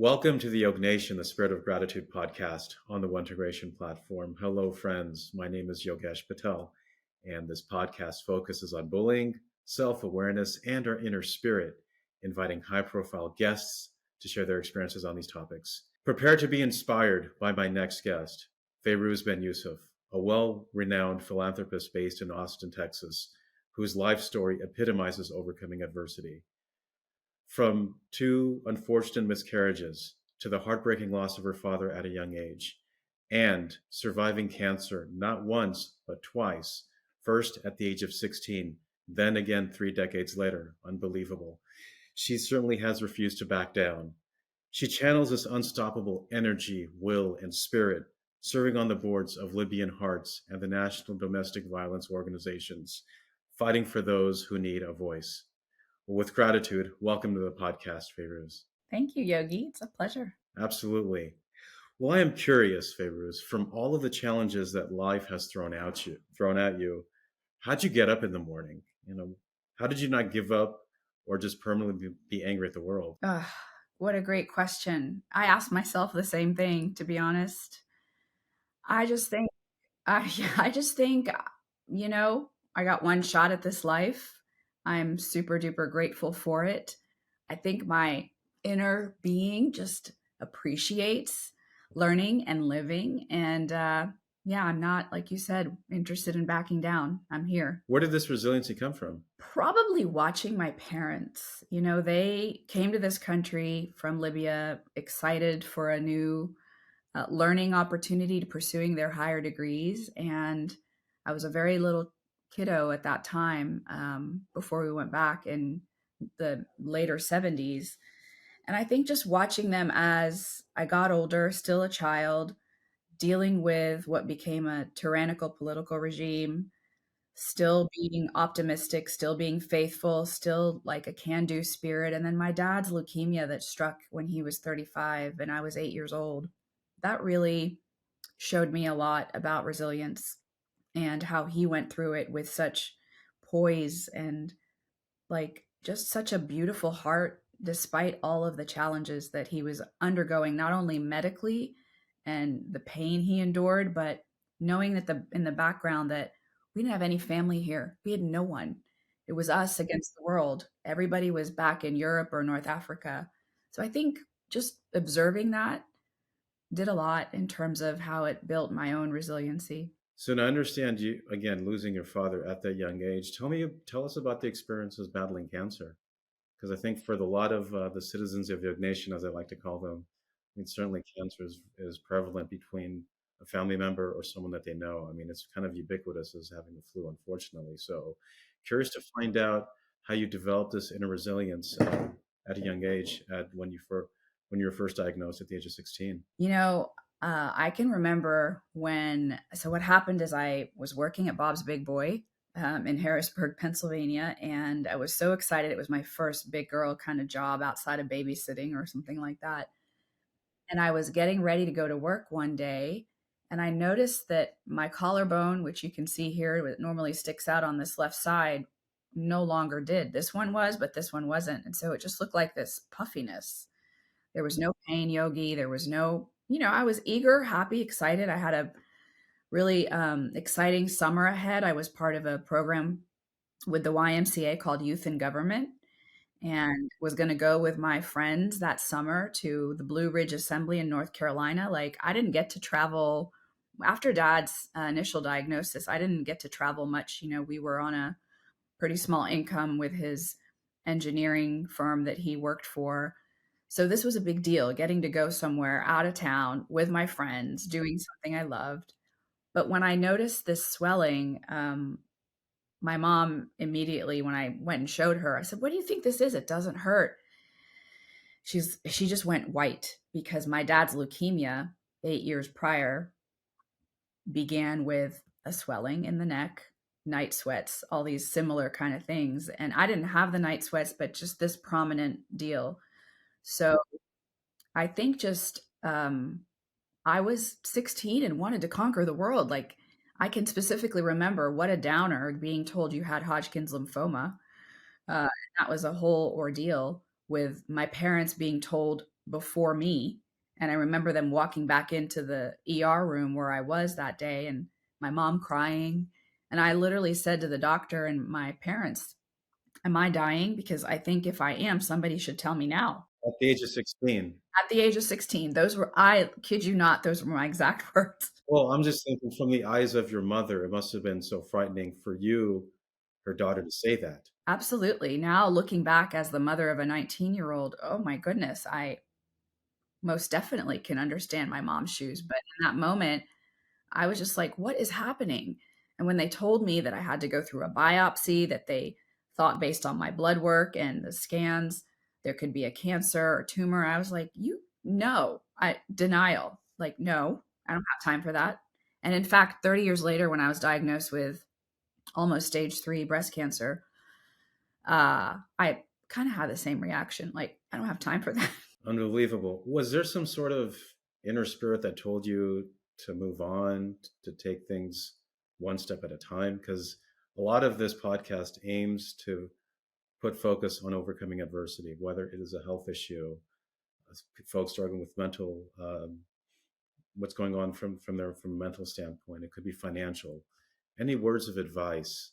Welcome to the YoggNation, the Spirit of Gratitude podcast on the One Integration platform. Hello, friends. My name is Yogesh Patel, and this podcast focuses on bullying, self-awareness, and our inner spirit, inviting high-profile guests to share their experiences on these topics. Prepare to be inspired by my next guest, Fayruz Benyousef, a well-renowned philanthropist based in Austin, Texas, whose life story epitomizes overcoming adversity. From two unfortunate miscarriages to the heartbreaking loss of her father at a young age, and surviving cancer not once, but twice, first at the age of 16, then again 3 decades later. Unbelievable. She certainly has refused to back down. She channels this unstoppable energy, will, and spirit, serving on the boards of Libyan Hearts and the National Domestic Violence Organizations, fighting for those who need a voice. With gratitude, welcome to the podcast, Fayruz. Thank you, Yogi. It's a pleasure. Absolutely. Well, I am curious, Fayruz, from all of the challenges that life has thrown at you, how'd you get up in the morning? How did you not give up or just permanently be angry at the world? What a great question. I asked myself the same thing, to be honest. I just think, I just think, I got one shot at this life. I'm super duper grateful for it. I think my inner being just appreciates learning and living. And I'm not, like you said, interested in backing down. I'm here. Where did this resiliency come from? Probably watching my parents. They came to this country from Libya, excited for a new learning opportunity to pursuing their higher degrees. And I was a very little kiddo at that time, before we went back in the later 70s. And I think just watching them as I got older, still a child, dealing with what became a tyrannical political regime, still being optimistic, still being faithful, still like a can-do spirit. And then my dad's leukemia that struck when he was 35 and I was 8 years old. That really showed me a lot about resilience and how he went through it with such poise and like just such a beautiful heart, despite all of the challenges that he was undergoing, not only medically and the pain he endured, but knowing that in the background that we didn't have any family here. We had no one. It was us against the world. Everybody was back in Europe or North Africa. So I think just observing that did a lot in terms of how it built my own resiliency. So to understand you, again, losing your father at that young age, tell us about the experiences battling cancer. Because I think for a lot of the citizens of YoggNation, as I like to call them, I mean, certainly cancer is prevalent between a family member or someone that they know. I mean, it's kind of ubiquitous as having the flu, unfortunately. So curious to find out how you developed this inner resilience at a young age when you were first diagnosed at the age of 16. I can remember so what happened is I was working at Bob's Big Boy in Harrisburg, Pennsylvania, and I was so excited. It was my first big girl kind of job outside of babysitting or something like that. And I was getting ready to go to work one day, and I noticed that my collarbone, which you can see here, it normally sticks out on this left side, no longer did. This one was, but this one wasn't. And so it just looked like this puffiness. There was no pain, Yogi. There was no, I was eager, happy, excited. I had a really exciting summer ahead. I was part of a program with the YMCA called Youth in Government and was going to go with my friends that summer to the Blue Ridge Assembly in North Carolina. Like I didn't get to travel after Dad's initial diagnosis. I didn't get to travel much. We were on a pretty small income with his engineering firm that he worked for. So this was a big deal, getting to go somewhere out of town with my friends, doing something I loved. But when I noticed this swelling, my mom immediately, when I went and showed her, I said, "What do you think this is? It doesn't hurt." She just went white because my dad's leukemia 8 years prior began with a swelling in the neck, night sweats, all these similar kind of things. And I didn't have the night sweats, but just this prominent deal. So I think just I was 16 and wanted to conquer the world. Like I can specifically remember what a downer being told you had Hodgkin's lymphoma. That was a whole ordeal with my parents being told before me. And I remember them walking back into the ER room where I was that day, and my mom crying. And I literally said to the doctor and my parents, am I dying? Because I think if I am, somebody should tell me now. At the age of 16. At the age of 16, those were, I kid you not, those were my exact words. Well, I'm just thinking from the eyes of your mother, it must have been so frightening for you, her daughter, to say that. Absolutely. Now looking back as the mother of a 19-year-old, oh my goodness, I most definitely can understand my mom's shoes. But in that moment, I was just like, what is happening? And when they told me that I had to go through a biopsy, that they thought based on my blood work and the scans, there could be a cancer or tumor, I was like, you no, I denial. Like, no, I don't have time for that. And in fact, 30 years later, when I was diagnosed with almost stage 3 breast cancer, I kind of had the same reaction. Like, I don't have time for that. Unbelievable. Was there some sort of inner spirit that told you to move on, to take things one step at a time? Because a lot of this podcast aims to put focus on overcoming adversity, whether it is a health issue, folks struggling with mental, what's going on from a mental standpoint. It could be financial. Any words of advice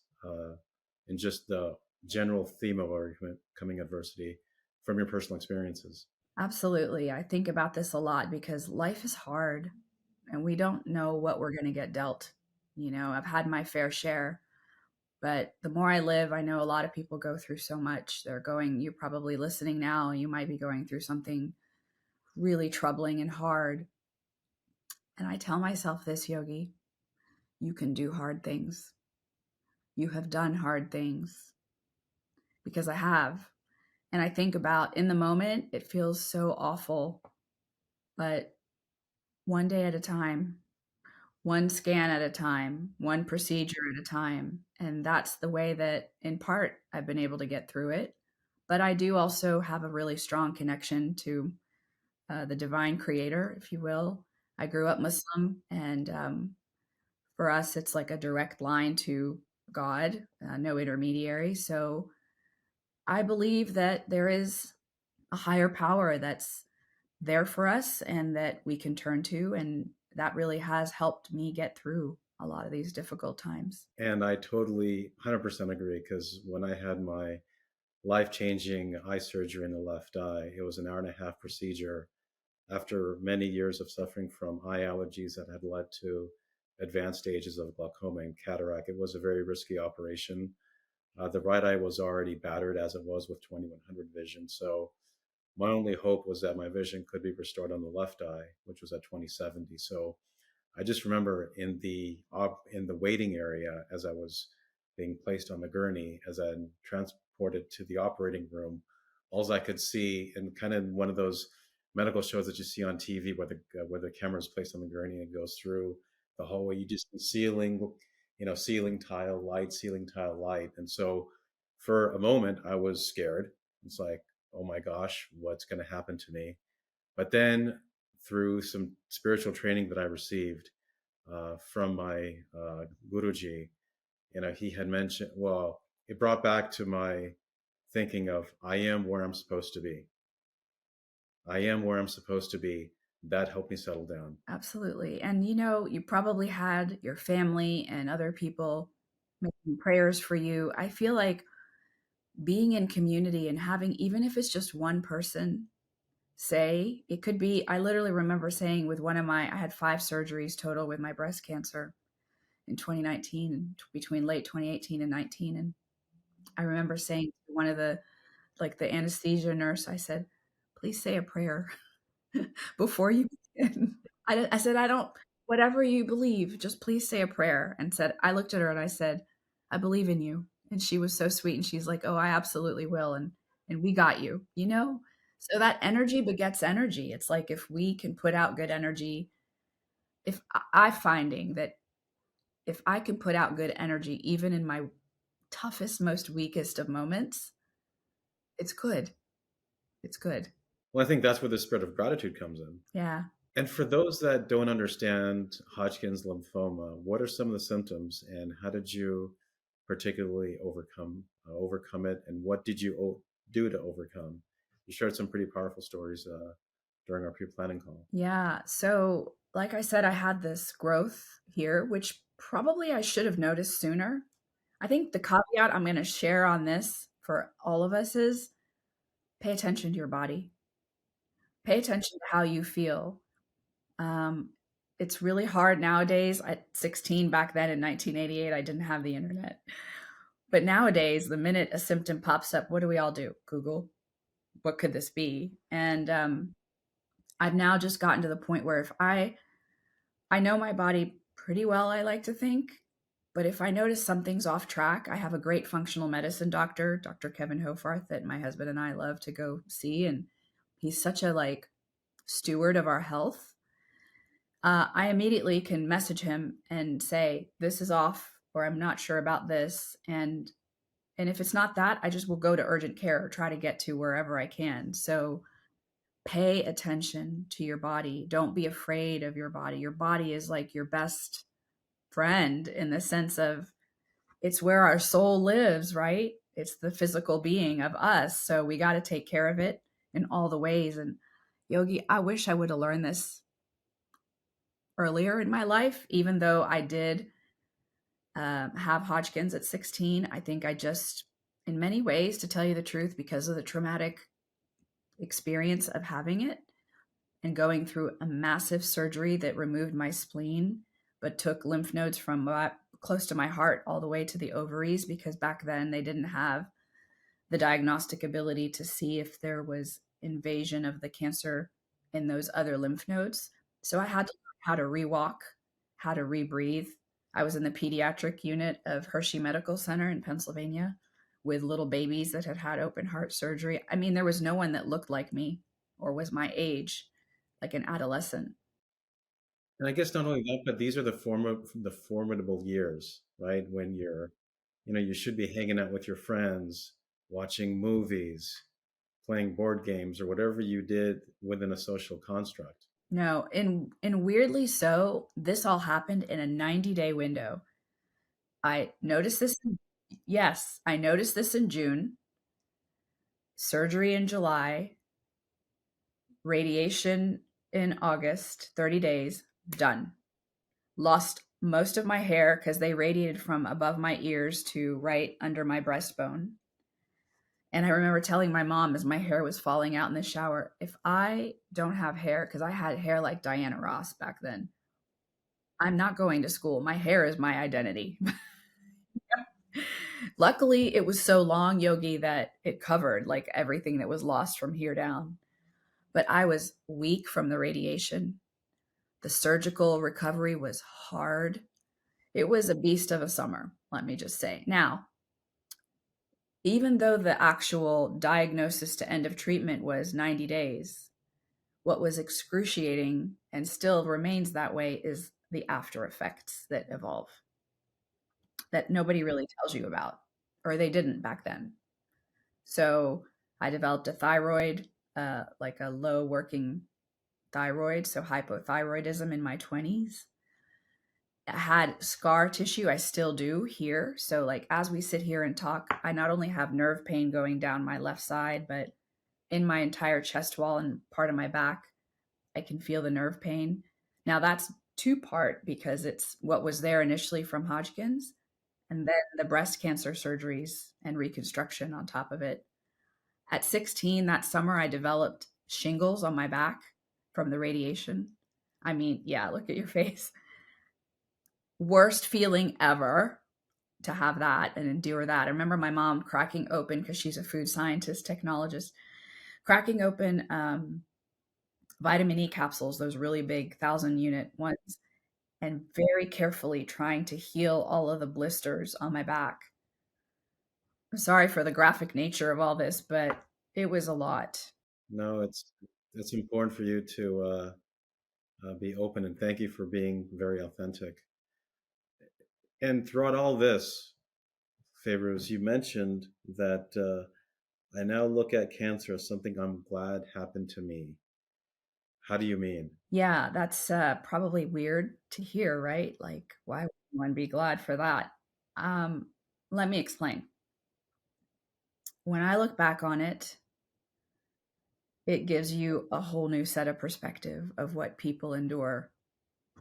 in just the general theme of overcoming adversity from your personal experiences? Absolutely. I think about this a lot because life is hard and we don't know what we're going to get dealt. You know, I've had my fair share, but the more I live, I know a lot of people go through so much. You're probably listening now, you might be going through something really troubling and hard. And I tell myself this, Yogi, you can do hard things. You have done hard things because I have. And I think about in the moment, it feels so awful, but one day at a time, one scan at a time, one procedure at a time. And that's the way that, in part, I've been able to get through it. But I do also have a really strong connection to the divine creator, if you will. I grew up Muslim, and for us, it's like a direct line to God, no intermediary. So I believe that there is a higher power that's there for us and that we can turn to. And that really has helped me get through a lot of these difficult times. And I totally 100% agree, because when I had my life-changing eye surgery in the left eye, it was an hour and a half procedure after many years of suffering from eye allergies that had led to advanced stages of glaucoma and cataract. It was a very risky operation. The right eye was already battered as it was with 2100 vision. So my only hope was that my vision could be restored on the left eye, which was at 2070. So I just remember in the waiting area as I was being placed on the gurney, as I transported to the operating room, all I could see, and kind of one of those medical shows that you see on TV where the camera is placed on the gurney and goes through the hallway, you just see ceiling tile light, ceiling tile light, and so for a moment I was scared. It's like, oh my gosh, what's going to happen to me? But then through some spiritual training that I received from my Guruji, he had mentioned, well, it brought back to my thinking of, I am where I'm supposed to be. I am where I'm supposed to be. That helped me settle down. Absolutely. And you probably had your family and other people making prayers for you. I feel like being in community and having, even if it's just one person say, it could be, I literally remember saying with I had 5 surgeries total with my breast cancer in 2019, between late 2018 and 19. And I remember saying to one of the anesthesia nurse, I said, please say a prayer before you begin. I said, I don't, whatever you believe, just please say a prayer. And I looked at her and I said, I believe in you. And she was so sweet. And she's like, oh, I absolutely will. And we got you. So that energy begets energy. It's like if we can put out good energy, if I'm finding that if I can put out good energy, even in my toughest, most weakest of moments, it's good. It's good. Well, I think that's where the spirit of gratitude comes in. Yeah. And for those that don't understand Hodgkin's lymphoma, what are some of the symptoms, and how did you particularly overcome it, and what did you do to overcome? You shared some pretty powerful stories during our pre-planning call. Yeah. So, like I said, I had this growth here, which probably I should have noticed sooner. I think the caveat I'm going to share on this for all of us is pay attention to your body. Pay attention to how you feel. Um, it's really hard nowadays. At 16, back then in 1988, I didn't have the internet. But nowadays, the minute a symptom pops up, what do we all do? Google, what could this be? And I've now just gotten to the point where if I know my body pretty well, I like to think, but if I notice something's off track, I have a great functional medicine doctor, Dr. Kevin Hofarth, that my husband and I love to go see, and he's such a like steward of our health. I immediately can message him and say, this is off, or I'm not sure about this. And if it's not that, I just will go to urgent care or try to get to wherever I can. So pay attention to your body. Don't be afraid of your body. Your body is like your best friend in the sense of it's where our soul lives, right? It's the physical being of us. So we got to take care of it in all the ways. And Yogi, I wish I would have learned this earlier in my life, even though I did have Hodgkin's at 16. I think I just, in many ways, to tell you the truth, because of the traumatic experience of having it and going through a massive surgery that removed my spleen, but took lymph nodes from close to my heart all the way to the ovaries, because back then they didn't have the diagnostic ability to see if there was invasion of the cancer in those other lymph nodes. So I had to learn how to rewalk, how to rebreathe. I was in the pediatric unit of Hershey Medical Center in Pennsylvania with little babies that had had open heart surgery. I mean, there was no one that looked like me or was my age, like an adolescent. And I guess not only that, but these are the formidable years, right? When you're, you should be hanging out with your friends, watching movies, playing board games, or whatever you did within a social construct. No, and weirdly so, this all happened in a 90-day window. I noticed this. Yes, I noticed this in June, surgery in July, radiation in August, 30 days, done. Lost most of my hair because they radiated from above my ears to right under my breastbone. And I remember telling my mom as my hair was falling out in the shower, if I don't have hair, because I had hair like Diana Ross back then, I'm not going to school. My hair is my identity. Luckily, it was so long, Yogi, that it covered like everything that was lost from here down. But I was weak from the radiation. The surgical recovery was hard. It was a beast of a summer, let me just say. Now, even though the actual diagnosis to end of treatment was 90 days, what was excruciating and still remains that way is the after effects that evolve that nobody really tells you about, or they didn't back then. So I developed a thyroid, like a low working thyroid, so hypothyroidism in my 20s. I had scar tissue, I still do here. So, like, as we sit here and talk, I not only have nerve pain going down my left side, but in my entire chest wall and part of my back, I can feel the nerve pain. Now, that's two part because it's what was there initially from Hodgkin's, and then the breast cancer surgeries and reconstruction on top of it. At 16, that summer, I developed shingles on my back from the radiation. I mean, yeah, look at your face. Worst feeling ever to have that and endure that. I remember my mom cracking open, because she's a food scientist, technologist, cracking open vitamin E capsules, those really big 1,000 unit ones, and very carefully trying to heal all of the blisters on my back. I'm sorry for the graphic nature of all this, but it was a lot. No, it's important for you to be open, and thank you for being very authentic. And throughout all this, Fayruz, you mentioned that I now look at cancer as something I'm glad happened to me. How do you mean? Yeah, that's probably weird to hear, right? Like, why would one be glad for that? Um, Let me explain. When I look back on it, it gives you a whole new set of perspective of what people endure.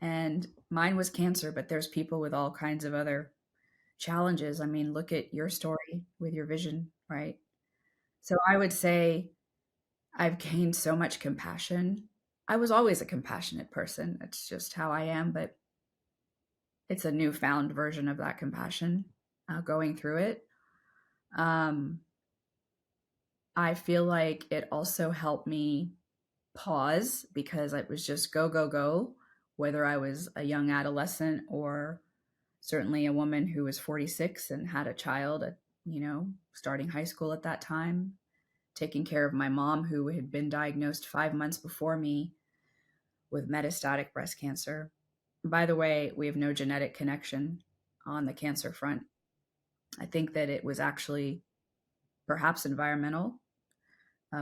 And mine was cancer, but there's people with all kinds of other challenges. I mean, look at your story with your vision, right? So I would say I've gained so much compassion. I was always a compassionate person. That's just how I am, but it's a newfound version of that compassion going through it. Um, I feel like it also helped me pause because it was just go, go, go, whether I was a young adolescent or certainly a woman who was 46 and had a child at, starting high school at that time, taking care of my mom who had been diagnosed 5 months before me with metastatic breast cancer. By the way, we have no genetic connection on the cancer front. I think that it was actually perhaps environmental.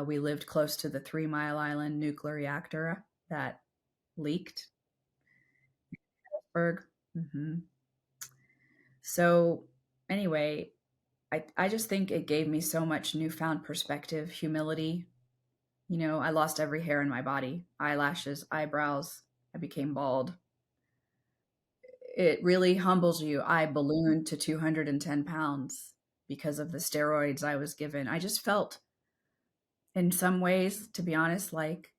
We lived close to the 3 Mile Island nuclear reactor that leaked. Mm-hmm. So, anyway, I just think it gave me so much newfound perspective, humility. I lost every hair in my body, eyelashes, eyebrows. I became bald. It really humbles you. I ballooned to 210 pounds because of the steroids I was given. I just felt, in some ways, to be honest, like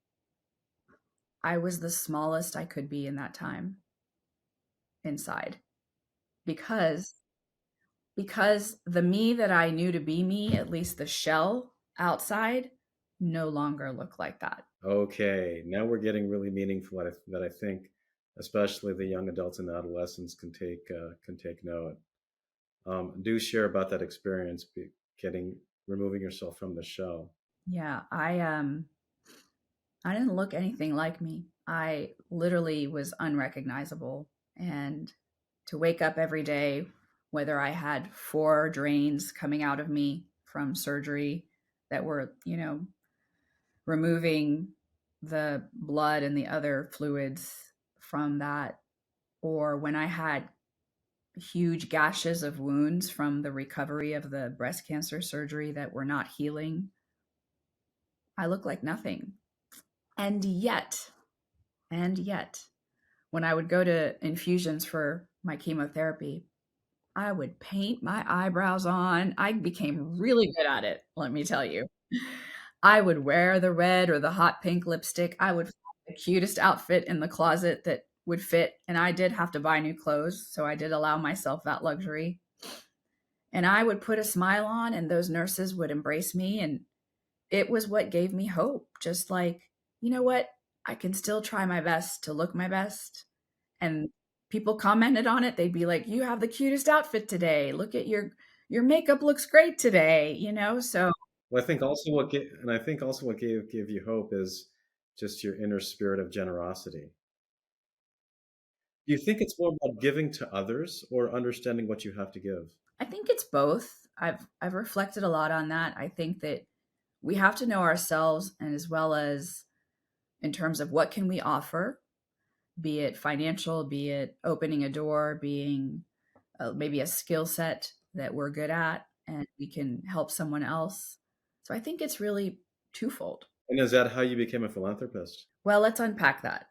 I was the smallest I could be in that time inside because the me that I knew to be me, at least the shell outside, no longer looked like that. Okay, now we're getting really meaningful that I think, especially the young adults and adolescents can take note. Do share about that experience, getting removing yourself from the show. Yeah, I didn't look anything like me. I literally was unrecognizable. And to wake up every day, whether I had 4 drains coming out of me from surgery that were, removing the blood and the other fluids from that, or when I had huge gashes of wounds from the recovery of the breast cancer surgery that were not healing, I looked like nothing. And yet, and yet, when I would go to infusions for my chemotherapy, I would paint my eyebrows on. I became really good at it, let me tell you. I would wear the red or the hot pink lipstick. I would find the cutest outfit in the closet that would fit. And I did have to buy new clothes, so I did allow myself that luxury. And I would put a smile on, and those nurses would embrace me. And it was what gave me hope. Just like, you know what? I can still try my best to look my best. And people commented on it. They'd be like, "You have the cutest outfit today. Look at your makeup looks great today." So Well, I think also and I think also what gave you hope is just your inner spirit of generosity. Do you think it's more about giving to others or understanding what you have to give? I think it's both. I've reflected a lot on that. I think that we have to know ourselves, and as well as in terms of what can we offer, be it financial, be it opening a door, being maybe a skill set that we're good at and we can help someone else. So I think it's really twofold. And is that how you became a philanthropist? Well, let's unpack that.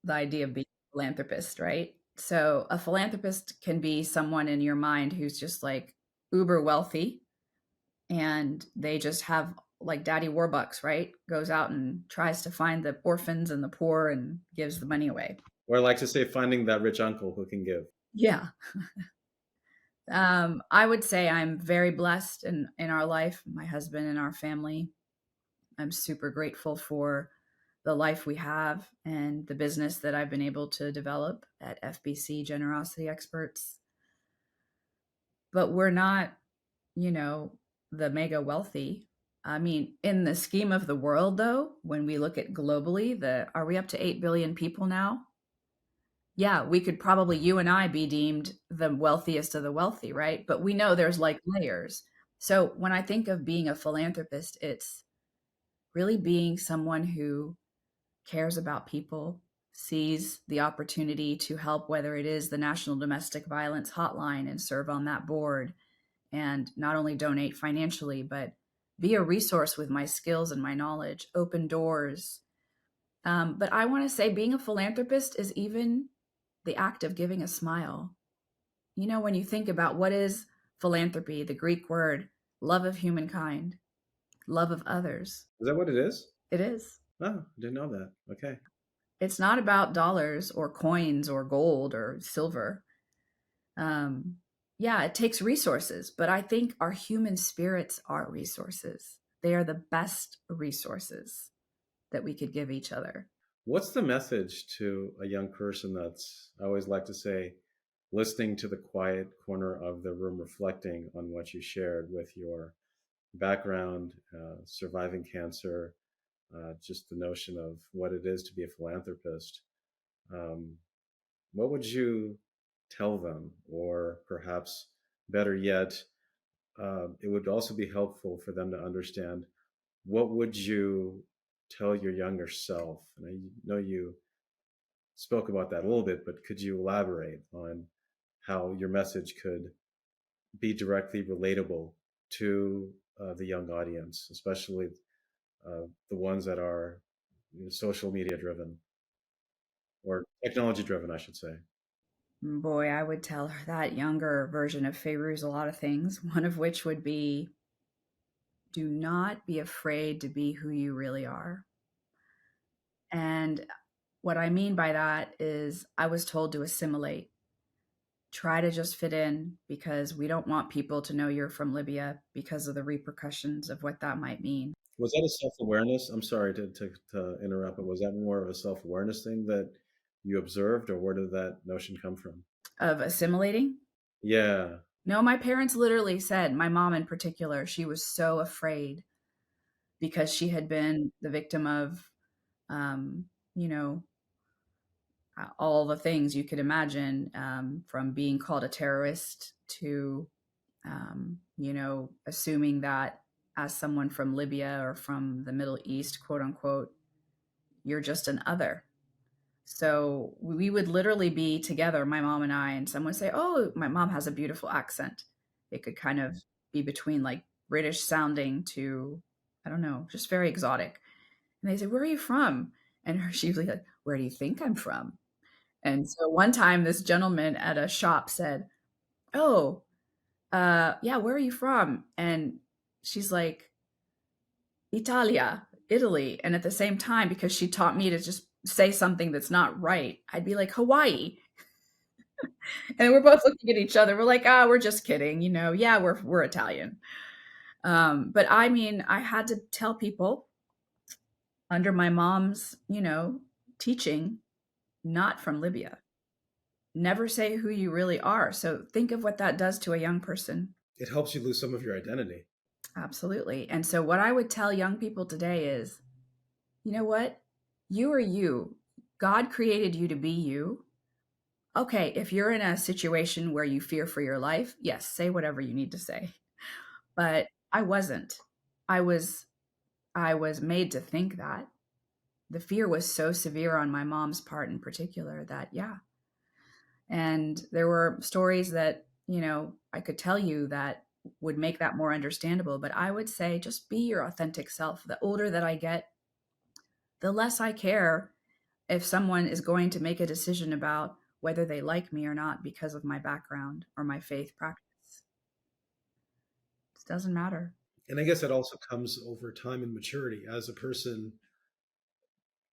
The idea of being a philanthropist, right? So a philanthropist can be someone in your mind who's just like uber wealthy and they just have like Daddy Warbucks, right? Goes out and tries to find the orphans and the poor and gives the money away. Or I like to say, finding that rich uncle who can give. Yeah. I would say I'm very blessed in our life, my husband and our family. I'm super grateful for the life we have and the business that I've been able to develop at FBC Generosity Experts. But we're not, you know, the mega wealthy. I mean, in the scheme of the world, though, when we look at globally, are we up to 8 billion people now? Yeah, we could probably, you and I, be deemed the wealthiest of the wealthy, right? But we know there's like layers. So when I think of being a philanthropist, it's really being someone who cares about people, sees the opportunity to help, whether it is the National Domestic Violence Hotline and serve on that board, and not only donate financially, but be a resource with my skills and my knowledge, open doors. But I want to say being a philanthropist is even the act of giving a smile. You know, when you think about what is philanthropy, the Greek word, love of humankind, love of others, Is that what it is? it is. Oh, I didn't know that. Okay. It's not about dollars or coins or gold or silver. Um, yeah, it takes resources, but I think our human spirits are resources. They are the best resources that we could give each other. What's the message to a young person that's, I always like to say, listening to the quiet corner of the room, reflecting on what you shared with your background, surviving cancer, just the notion of what it is to be a philanthropist? Um, what would you tell them? Or perhaps better yet, it would also be helpful for them to understand, what would you tell your younger self? And I know you spoke about that a little bit, but could you elaborate on how your message could be directly relatable to the young audience, especially the ones that are, social media driven or technology driven, I should say? Boy, I would tell that younger version of Fayruz a lot of things, one of which would be do not be afraid to be who you really are. And what I mean by that is I was told to assimilate, try to just fit in because we don't want people to know you're from Libya because of the repercussions of what that might mean. Was that a self awareness? I'm sorry to interrupt, but was that more of a self awareness thing that you observed, or where did that notion come from? Of assimilating? Yeah. No, my parents literally said, my mom in particular, she was so afraid because she had been the victim of, um, you know, all the things you could imagine, from being called a terrorist to, assuming that as someone from Libya or from the Middle East, quote unquote, you're just an other. So we would literally be together, my mom and I, and someone would say, "Oh, my mom has a beautiful accent." It could kind of be between like British sounding to, I don't know, just very exotic. And they say, "Where are you from?" And she was like, "Where do you think I'm from?" And so one time, this gentleman at a shop said, "Oh, yeah, where are you from?" And she's like, "Italia, Italy." And at the same time, because she taught me to just say something that's not right, I'd be like, "Hawaii." And we're both looking at each other. We're like, "Ah, we're just kidding, yeah, we're Italian." But I mean, I had to tell people under my mom's, teaching, not from Libya. Never say who you really are. So think of what that does to a young person. It helps you lose some of your identity. Absolutely. And so what I would tell young people today is, you know what? You are you. God created you to be you. Okay, if you're in a situation where you fear for your life, yes, say whatever you need to say. But I wasn't. I was I was made to think that. The fear was so severe on my mom's part in particular that yeah. And there were stories that, I could tell you that would make that more understandable, but I would say just be your authentic self. The older that I get, the less I care if someone is going to make a decision about whether they like me or not because of my background or my faith practice. It doesn't matter. And I guess it also comes over time and maturity. As a person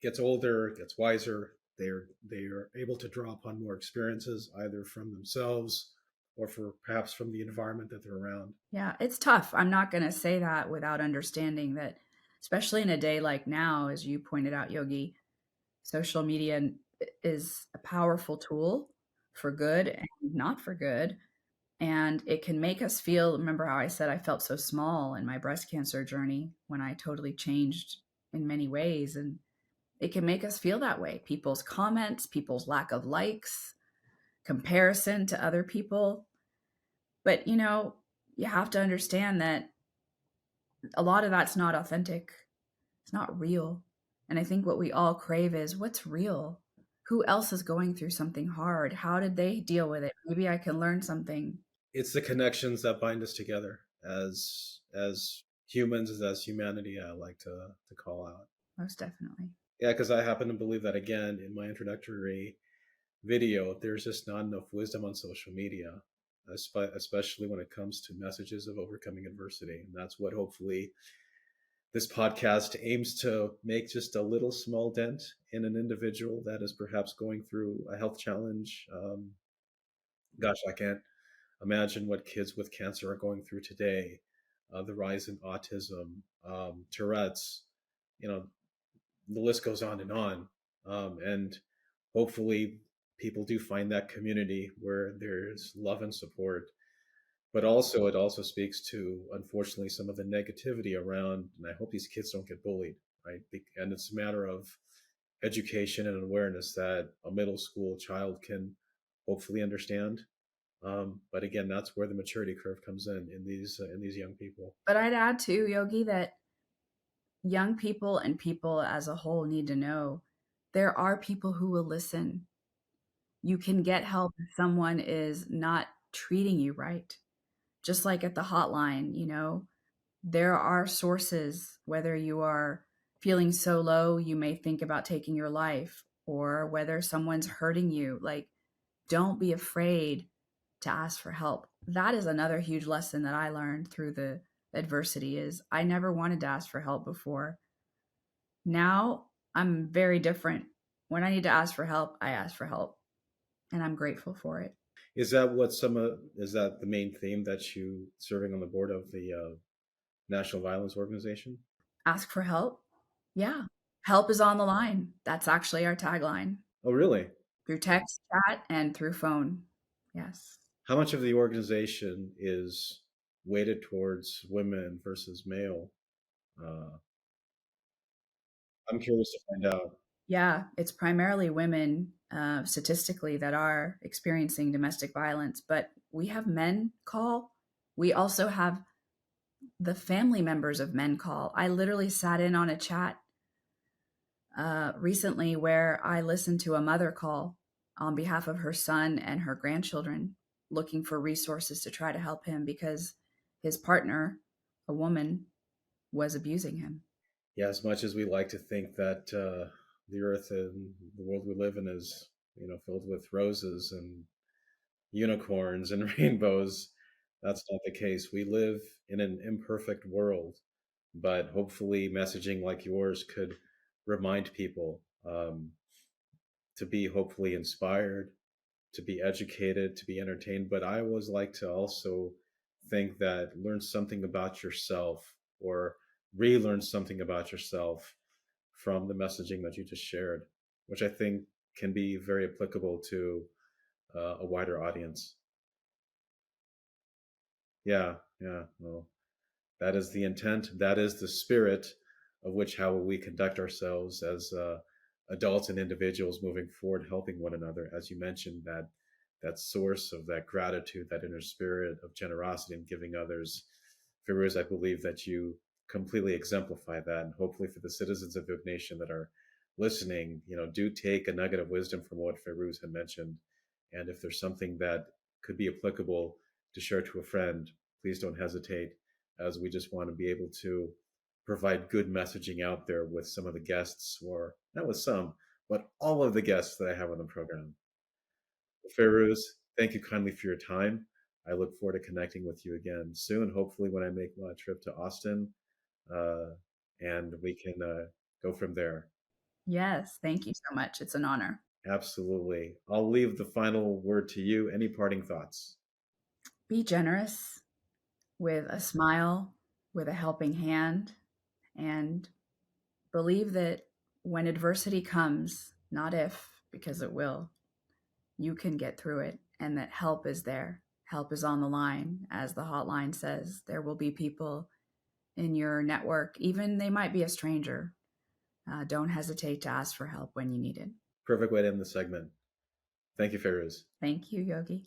gets older, gets wiser, they are able to draw upon more experiences, either from themselves or for perhaps from the environment that they're around. Yeah, it's tough. I'm not going to say that without understanding that, especially in a day like now, as you pointed out, Yogi, social media is a powerful tool for good and not for good. And it can make us feel, remember how I said I felt so small in my breast cancer journey when I totally changed in many ways. And it can make us feel that way. People's comments, people's lack of likes, comparison to other people. But, you have to understand that a lot of that's not authentic. It's not real. And I think what we all crave is what's real? Who else is going through something hard? How did they deal with it? Maybe I can learn something. It's the connections that bind us together as humans as humanity, I like to call out. Most definitely. Yeah, because I happen to believe that again in my introductory video, there's just not enough wisdom on social media, especially when it comes to messages of overcoming adversity. And that's what hopefully this podcast aims to make just a little small dent in an individual that is perhaps going through a health challenge. Gosh, I can't imagine what kids with cancer are going through today. The rise in autism, Tourette's, you know, the list goes on and on. And hopefully, people do find that community where there's love and support. But also, it also speaks to, unfortunately, some of the negativity around. And I hope these kids don't get bullied, right? And it's a matter of education and awareness that a middle school child can hopefully understand. But again, that's where the maturity curve comes in these young people. But I'd add too, Yogi, that young people and people as a whole need to know there are people who will listen. You can get help if someone is not treating you right. Just like at the hotline, there are sources, whether you are feeling so low you may think about taking your life, or whether someone's hurting you. Like, don't be afraid to ask for help. That is another huge lesson that I learned through the adversity is I never wanted to ask for help before. Now I'm very different. When I need to ask for help, I ask for help, and I'm grateful for it. Is that the main theme that you serving on the board of the National Violence Organization? Ask for help. Yeah. Help is on the line. That's actually our tagline. Oh, really? Through text, chat, and through phone. Yes. How much of the organization is weighted towards women versus male? Uh, I'm curious to find out. Yeah, it's primarily women, statistically, that are experiencing domestic violence, but we have men call. We also have the family members of men call. I literally sat in on a chat recently where I listened to a mother call on behalf of her son and her grandchildren, looking for resources to try to help him because his partner, a woman, was abusing him. Yeah, as much as we like to think that the earth and the world we live in is, filled with roses and unicorns and rainbows, that's not the case. We live in an imperfect world, but hopefully, messaging like yours could remind people to be hopefully inspired, to be educated, to be entertained. But I always like to also think that learn something about yourself or relearn something about yourself from the messaging that you just shared, which I think can be very applicable to a wider audience. Yeah, yeah. Well, that is the intent. That is the spirit of which how we conduct ourselves as adults and individuals moving forward, helping one another. As you mentioned, that source of that gratitude, that inner spirit of generosity and giving others. Fayruz, I believe that you completely exemplify that, and hopefully for the citizens of YoggNation that are listening, do take a nugget of wisdom from what Fayruz had mentioned, and if there's something that could be applicable to share to a friend, please don't hesitate, as we just want to be able to provide good messaging out there with some of the guests, or not with some, but all of the guests that I have on the program. Fairuz, thank you kindly for your time. I look forward to connecting with you again soon, hopefully when I make my trip to Austin, uh, and we can go from there. Yes, thank you so much. It's an honor. Absolutely. I'll leave the final word to you. Any parting thoughts? Be generous with a smile, with a helping hand, and believe that when adversity comes, not if, because it will, you can get through it and that help is there. Help is on the line. As the hotline says, there will be people in your network, even they might be a stranger. Don't hesitate to ask for help when you need it. Perfect way to end the segment. Thank you, Fairuz. Thank you, Yogi.